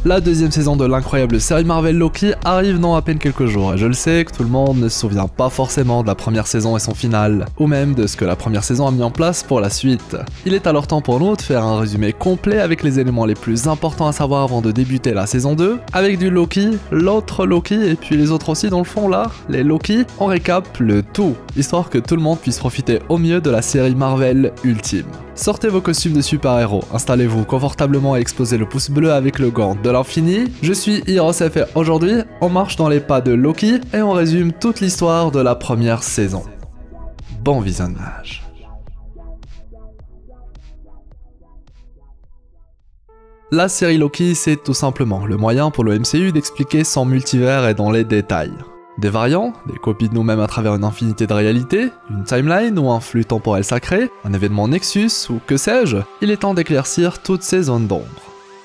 La deuxième saison de l'incroyable série Marvel Loki arrive dans à peine quelques jours, et je le sais que tout le monde ne se souvient pas forcément de la première saison et son final, ou même de ce que la première saison a mis en place pour la suite. Il est alors temps pour nous de faire un résumé complet avec les éléments les plus importants à savoir avant de débuter la saison 2, avec du Loki, l'autre Loki, et puis les autres aussi dans le fond là, les Loki. On récap le tout, histoire que tout le monde puisse profiter au mieux de la série Marvel ultime. Sortez vos costumes de super-héros, installez-vous confortablement et exposez le pouce bleu avec le gant de l'infini. Je suis HeroesF et aujourd'hui, on marche dans les pas de Loki et on résume toute l'histoire de la première saison. Bon visionnage. La série Loki, c'est tout simplement le moyen pour le MCU d'expliquer son multivers et dans les détails. Des variants, des copies de nous-mêmes à travers une infinité de réalités, une timeline ou un flux temporel sacré, un événement Nexus ou que sais-je, il est temps d'éclaircir toutes ces zones d'ombre.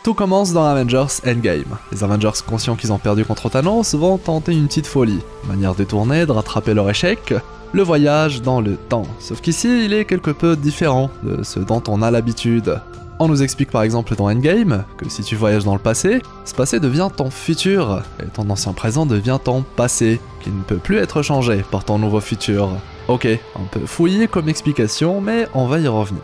Tout commence dans Avengers Endgame. Les Avengers conscients qu'ils ont perdu contre Thanos vont tenter une petite folie, manière détournée de rattraper leur échec, le voyage dans le temps. Sauf qu'ici, il est quelque peu différent de ce dont on a l'habitude. On nous explique par exemple dans Endgame que si tu voyages dans le passé, ce passé devient ton futur, et ton ancien présent devient ton passé, qui ne peut plus être changé par ton nouveau futur. Ok, un peu fouillé comme explication, mais on va y revenir.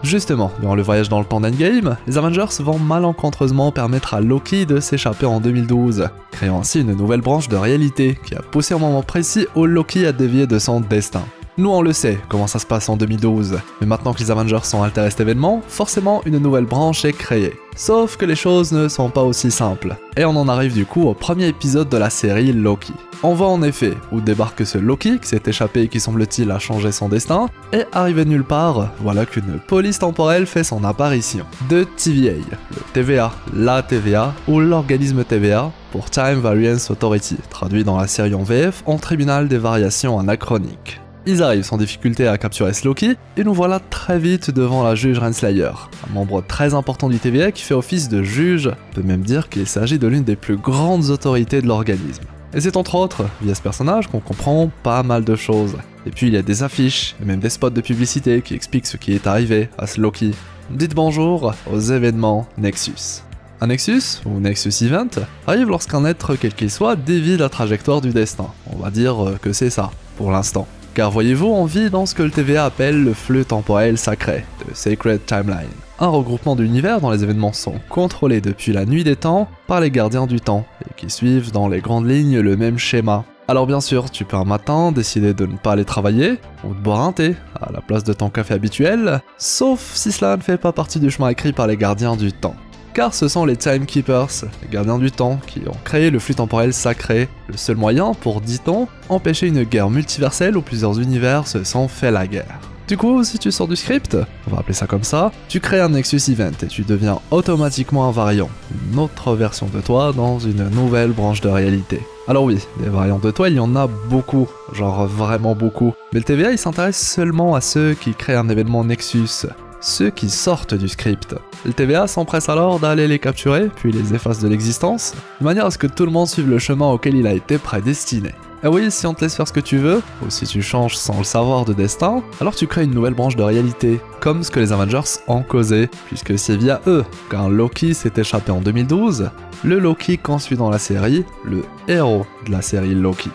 Justement, durant le voyage dans le temps d'Endgame, les Avengers vont malencontreusement permettre à Loki de s'échapper en 2012, créant ainsi une nouvelle branche de réalité qui a poussé au moment précis où Loki a dévié de son destin. Nous on le sait, comment ça se passe en 2012, mais maintenant que les Avengers sont altérés à cet événement, forcément une nouvelle branche est créée. Sauf que les choses ne sont pas aussi simples. Et on en arrive du coup au premier épisode de la série Loki. On voit en effet où débarque ce Loki qui s'est échappé et qui semble-t-il a changé son destin, et arrivé nulle part, voilà qu'une police temporelle fait son apparition. De TVA, le TVA, la TVA, ou l'organisme TVA, pour Time Variance Authority, traduit dans la série en VF en tribunal des variations anachroniques. Ils arrivent sans difficulté à capturer ce Loki, et nous voilà très vite devant la juge Renslayer, un membre très important du TVA qui fait office de juge, on peut même dire qu'il s'agit de l'une des plus grandes autorités de l'organisme. Et c'est entre autres via ce personnage qu'on comprend pas mal de choses. Et puis il y a des affiches, et même des spots de publicité qui expliquent ce qui est arrivé à ce Loki. Dites bonjour aux événements Nexus. Un Nexus, ou Nexus Event, arrive lorsqu'un être quel qu'il soit dévie la trajectoire du destin. On va dire que c'est ça, pour l'instant. Car voyez-vous, on vit dans ce que le TVA appelle le flux temporel sacré, The Sacred Timeline. Un regroupement d'univers dont les événements sont contrôlés depuis la nuit des temps par les gardiens du temps, et qui suivent dans les grandes lignes le même schéma. Alors bien sûr, tu peux un matin décider de ne pas aller travailler, ou de boire un thé, à la place de ton café habituel, sauf si cela ne fait pas partie du chemin écrit par les gardiens du temps. Car ce sont les Timekeepers, les gardiens du temps, qui ont créé le flux temporel sacré, le seul moyen pour, dit-on, empêcher une guerre multiverselle où plusieurs univers se sont fait la guerre. Du coup, si tu sors du script, on va appeler ça comme ça, tu crées un Nexus Event et tu deviens automatiquement un variant, une autre version de toi dans une nouvelle branche de réalité. Alors oui, des variants de toi, il y en a beaucoup, genre vraiment beaucoup, mais le TVA il s'intéresse seulement à ceux qui créent un événement Nexus, ceux qui sortent du script. Le TVA s'empresse alors d'aller les capturer, puis les efface de l'existence, de manière à ce que tout le monde suive le chemin auquel il a été prédestiné. Et oui, si on te laisse faire ce que tu veux, ou si tu changes sans le savoir de destin, alors tu crées une nouvelle branche de réalité, comme ce que les Avengers ont causé, puisque c'est via eux qu'un Loki s'est échappé en 2012, le Loki qu'on suit dans la série, le héros de la série Loki.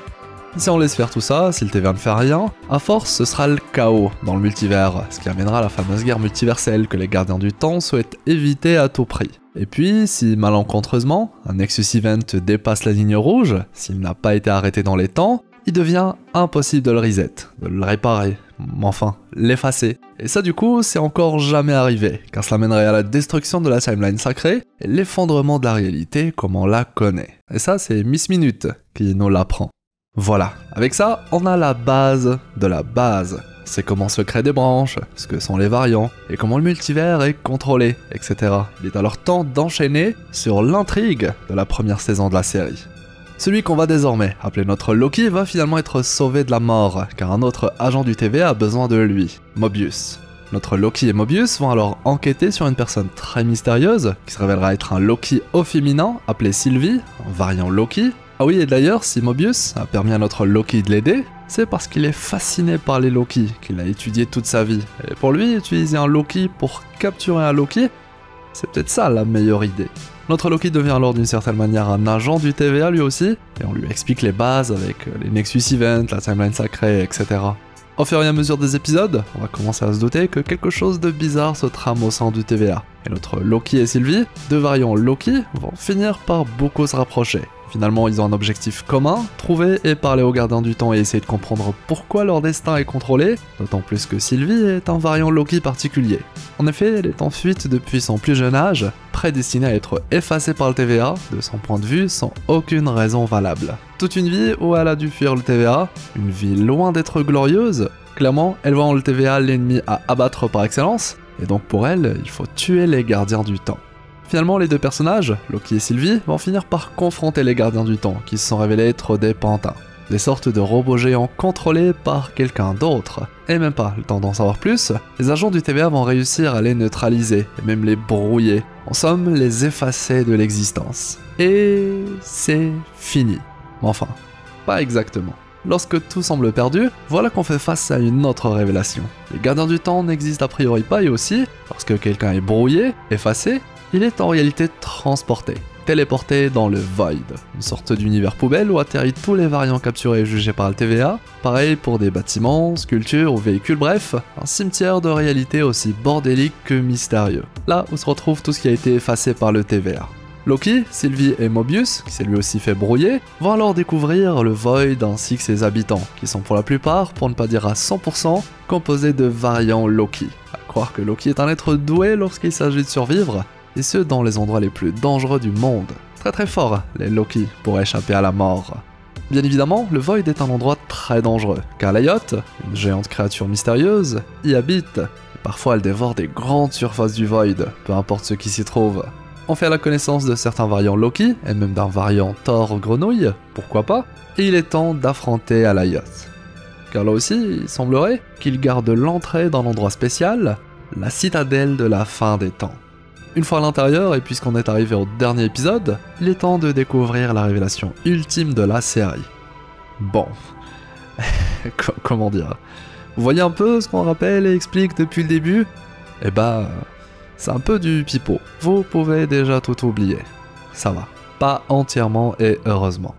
Si on laisse faire tout ça, si le TVA ne fait rien, à force ce sera le chaos dans le multivers, ce qui amènera à la fameuse guerre multiverselle que les gardiens du temps souhaitent éviter à tout prix. Et puis, si malencontreusement, un Nexus Event dépasse la ligne rouge, s'il n'a pas été arrêté dans les temps, il devient impossible de le reset, de le réparer, enfin, l'effacer. Et ça du coup, c'est encore jamais arrivé, car cela mènerait à la destruction de la timeline sacrée et l'effondrement de la réalité comme on la connaît. Et ça, c'est Miss Minute qui nous l'apprend. Voilà, avec ça, on a la base de la base. C'est comment se créent des branches, ce que sont les variants, et comment le multivers est contrôlé, etc. Il est alors temps d'enchaîner sur l'intrigue de la première saison de la série. Celui qu'on va désormais appeler notre Loki va finalement être sauvé de la mort, car un autre agent du TVA a besoin de lui, Mobius. Notre Loki et Mobius vont alors enquêter sur une personne très mystérieuse, qui se révélera être un Loki au féminin, appelé Sylvie, un variant Loki. Ah oui, et d'ailleurs, si Mobius a permis à notre Loki de l'aider, c'est parce qu'il est fasciné par les Loki, qu'il a étudié toute sa vie. Et pour lui, utiliser un Loki pour capturer un Loki, c'est peut-être ça la meilleure idée. Notre Loki devient alors d'une certaine manière un agent du TVA lui aussi, et on lui explique les bases avec les Nexus Events, la timeline sacrée, etc. Au fur et à mesure des épisodes, on va commencer à se douter que quelque chose de bizarre se trame au sein du TVA. Et notre Loki et Sylvie, deux variants Loki, vont finir par beaucoup se rapprocher. Finalement, ils ont un objectif commun, trouver et parler aux gardiens du temps et essayer de comprendre pourquoi leur destin est contrôlé, d'autant plus que Sylvie est un variant Loki particulier. En effet, elle est en fuite depuis son plus jeune âge, prédestinée à être effacée par le TVA, de son point de vue, sans aucune raison valable. Toute une vie où elle a dû fuir le TVA, une vie loin d'être glorieuse. Clairement, elle voit en le TVA l'ennemi à abattre par excellence, et donc pour elle, il faut tuer les gardiens du temps. Finalement, les deux personnages, Loki et Sylvie, vont finir par confronter les gardiens du temps, qui se sont révélés être des pantins. Des sortes de robots géants contrôlés par quelqu'un d'autre. Et même pas le temps d'en savoir plus, les agents du TVA vont réussir à les neutraliser, et même les brouiller. En somme, les effacer de l'existence. Et c'est fini. Enfin, pas exactement. Lorsque tout semble perdu, voilà qu'on fait face à une autre révélation. Les gardiens du temps n'existent a priori pas et aussi, lorsque quelqu'un est brouillé, effacé, il est en réalité transporté, téléporté dans le Void, une sorte d'univers poubelle où atterrissent tous les variants capturés et jugés par le TVA, pareil pour des bâtiments, sculptures ou véhicules, bref, un cimetière de réalité aussi bordélique que mystérieux, là où se retrouve tout ce qui a été effacé par le TVA. Loki, Sylvie et Mobius, qui s'est lui aussi fait brouiller, vont alors découvrir le Void ainsi que ses habitants, qui sont pour la plupart, pour ne pas dire à 100%, composés de variants Loki. À croire que Loki est un être doué lorsqu'il s'agit de survivre, et ce dans les endroits les plus dangereux du monde. Très très fort, les Loki, pour échapper à la mort. Bien évidemment, le Void est un endroit très dangereux, car la Yacht, une géante créature mystérieuse, y habite, et parfois elle dévore des grandes surfaces du Void, peu importe ce qui s'y trouve. On fait la connaissance de certains variants Loki, et même d'un variant Thor Grenouille, pourquoi pas, et il est temps d'affronter à la Yacht. Car là aussi, il semblerait qu'il garde l'entrée dans l'endroit spécial, la citadelle de la fin des temps. Une fois à l'intérieur, et puisqu'on est arrivé au dernier épisode, il est temps de découvrir la révélation ultime de la série. Bon, comment dire? Vous voyez un peu ce qu'on rappelle et explique depuis le début? Eh bah, c'est un peu du pipeau. Vous pouvez déjà tout oublier. Ça va. Pas entièrement et heureusement.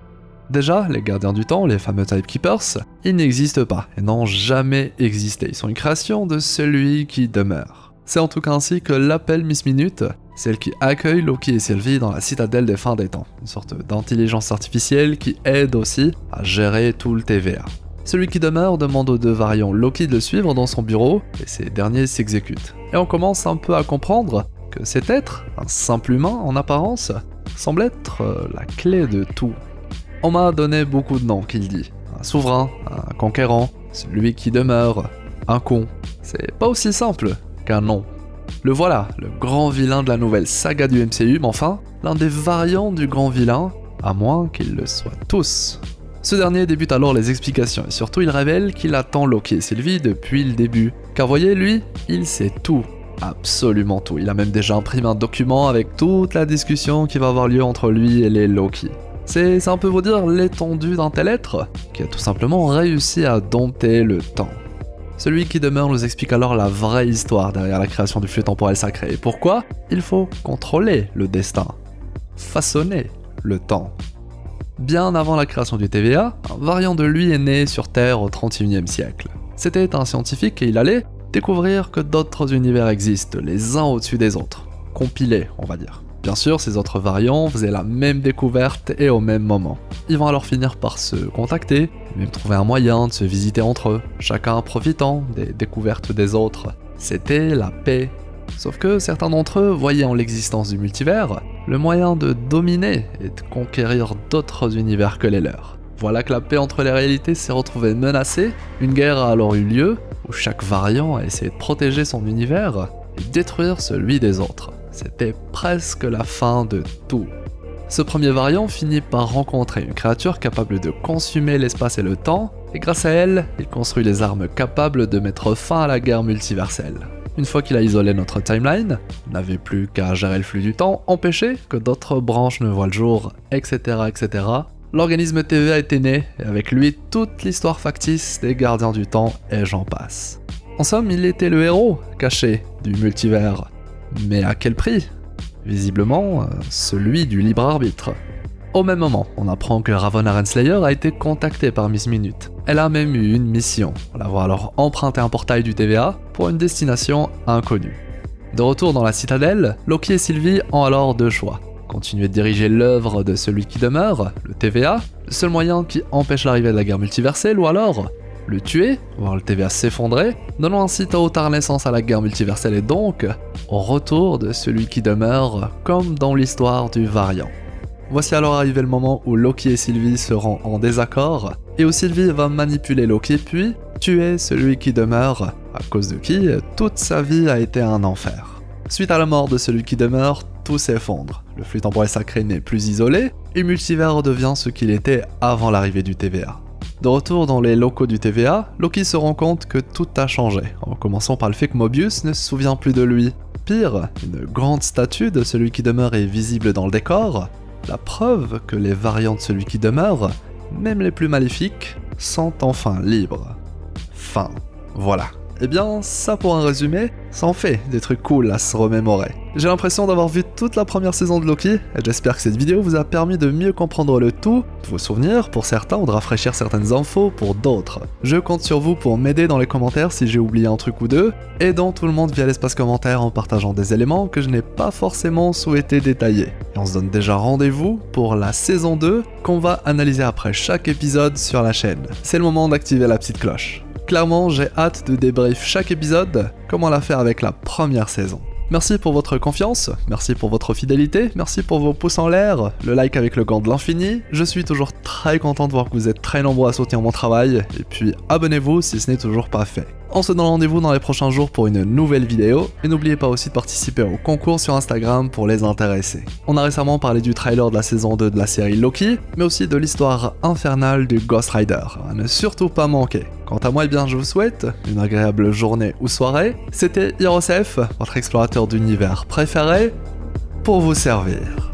Déjà, les gardiens du temps, les fameux Timekeepers, ils n'existent pas et n'ont jamais existé. Ils sont une création de celui qui demeure. C'est en tout cas ainsi que l'appelle Miss Minute, celle qui accueille Loki et Sylvie dans la citadelle des fins des temps, une sorte d'intelligence artificielle qui aide aussi à gérer tout le TVA. Celui qui demeure demande aux deux variants Loki de le suivre dans son bureau, et ces derniers s'exécutent. Et on commence un peu à comprendre que cet être, un simple humain en apparence, semble être la clé de tout. On m'a donné beaucoup de noms, qu'il dit. Un souverain, un conquérant, celui qui demeure, un con. C'est pas aussi simple qu'un nom. Le voilà, le grand vilain de la nouvelle saga du MCU, mais enfin, l'un des variants du grand vilain, à moins qu'ils le soient tous. Ce dernier débute alors les explications, et surtout il révèle qu'il attend Loki et Sylvie depuis le début. Car voyez, lui, il sait tout. Absolument tout. Il a même déjà imprimé un document avec toute la discussion qui va avoir lieu entre lui et les Loki. C'est un peu vous dire l'étendue d'un tel être, qui a tout simplement réussi à dompter le temps. Celui qui demeure nous explique alors la vraie histoire derrière la création du flux temporel sacré. Et pourquoi il faut contrôler le destin, façonner le temps. Bien avant la création du TVA, un variant de lui est né sur Terre au 31e siècle. C'était un scientifique et il allait découvrir que d'autres univers existent, les uns au-dessus des autres. Compilés, on va dire. Bien sûr, ces autres variants faisaient la même découverte et au même moment. Ils vont alors finir par se contacter, et même trouver un moyen de se visiter entre eux, chacun profitant des découvertes des autres. C'était la paix. Sauf que certains d'entre eux voyaient en l'existence du multivers le moyen de dominer et de conquérir d'autres univers que les leurs. Voilà que la paix entre les réalités s'est retrouvée menacée, une guerre a alors eu lieu, où chaque variant a essayé de protéger son univers et détruire celui des autres. C'était presque la fin de tout. Ce premier variant finit par rencontrer une créature capable de consumer l'espace et le temps, et grâce à elle, il construit les armes capables de mettre fin à la guerre multiverselle. Une fois qu'il a isolé notre timeline, il n'avait plus qu'à gérer le flux du temps, empêcher que d'autres branches ne voient le jour, etc. etc. L'organisme TVA était né, et avec lui toute l'histoire factice des gardiens du temps, et j'en passe. En somme, il était le héros, caché, du multivers. Mais à quel prix? Visiblement, celui du libre arbitre. Au même moment, on apprend que Ravonna Renslayer a été contactée par Miss Minute. Elle a même eu une mission, la voir alors emprunter un portail du TVA pour une destination inconnue. De retour dans la citadelle, Loki et Sylvie ont alors deux choix. Continuer de diriger l'œuvre de celui qui demeure, le TVA, le seul moyen qui empêche l'arrivée de la guerre multiverselle, ou alors le tuer, voir le TVA s'effondrer, donnant ainsi tôt ou tard naissance à la guerre multiverselle et donc au retour de celui qui demeure, comme dans l'histoire du Variant. Voici alors arrivé le moment où Loki et Sylvie seront en désaccord, et où Sylvie va manipuler Loki puis tuer celui qui demeure, à cause de qui toute sa vie a été un enfer. Suite à la mort de celui qui demeure, tout s'effondre, le flux temporel sacré n'est plus isolé, et Multivers redevient ce qu'il était avant l'arrivée du TVA. De retour dans les locaux du TVA, Loki se rend compte que tout a changé, en commençant par le fait que Mobius ne se souvient plus de lui. Pire, une grande statue de celui qui demeure est visible dans le décor, la preuve que les variants de celui qui demeure, même les plus maléfiques, sont enfin libres. Fin. Voilà. Eh bien, ça pour un résumé, ça en fait des trucs cool à se remémorer. J'ai l'impression d'avoir vu toute la première saison de Loki, et j'espère que cette vidéo vous a permis de mieux comprendre le tout, de vous souvenir pour certains ou de rafraîchir certaines infos pour d'autres. Je compte sur vous pour m'aider dans les commentaires si j'ai oublié un truc ou deux, aidant tout le monde via l'espace commentaire en partageant des éléments que je n'ai pas forcément souhaité détailler. Et on se donne déjà rendez-vous pour la saison 2 qu'on va analyser après chaque épisode sur la chaîne. C'est le moment d'activer la petite cloche. Clairement, j'ai hâte de débrief chaque épisode, comme on l'a fait avec la première saison. Merci pour votre confiance, merci pour votre fidélité, merci pour vos pouces en l'air, le like avec le gant de l'infini. Je suis toujours très content de voir que vous êtes très nombreux à soutenir mon travail, et puis abonnez-vous si ce n'est toujours pas fait. On se donne rendez-vous dans les prochains jours pour une nouvelle vidéo, et n'oubliez pas aussi de participer au concours sur Instagram pour les intéressés. On a récemment parlé du trailer de la saison 2 de la série Loki, mais aussi de l'histoire infernale du Ghost Rider, à ne surtout pas manquer. Quant à moi, eh bien, je vous souhaite une agréable journée ou soirée. C'était Hirosef, votre explorateur d'univers préféré, pour vous servir.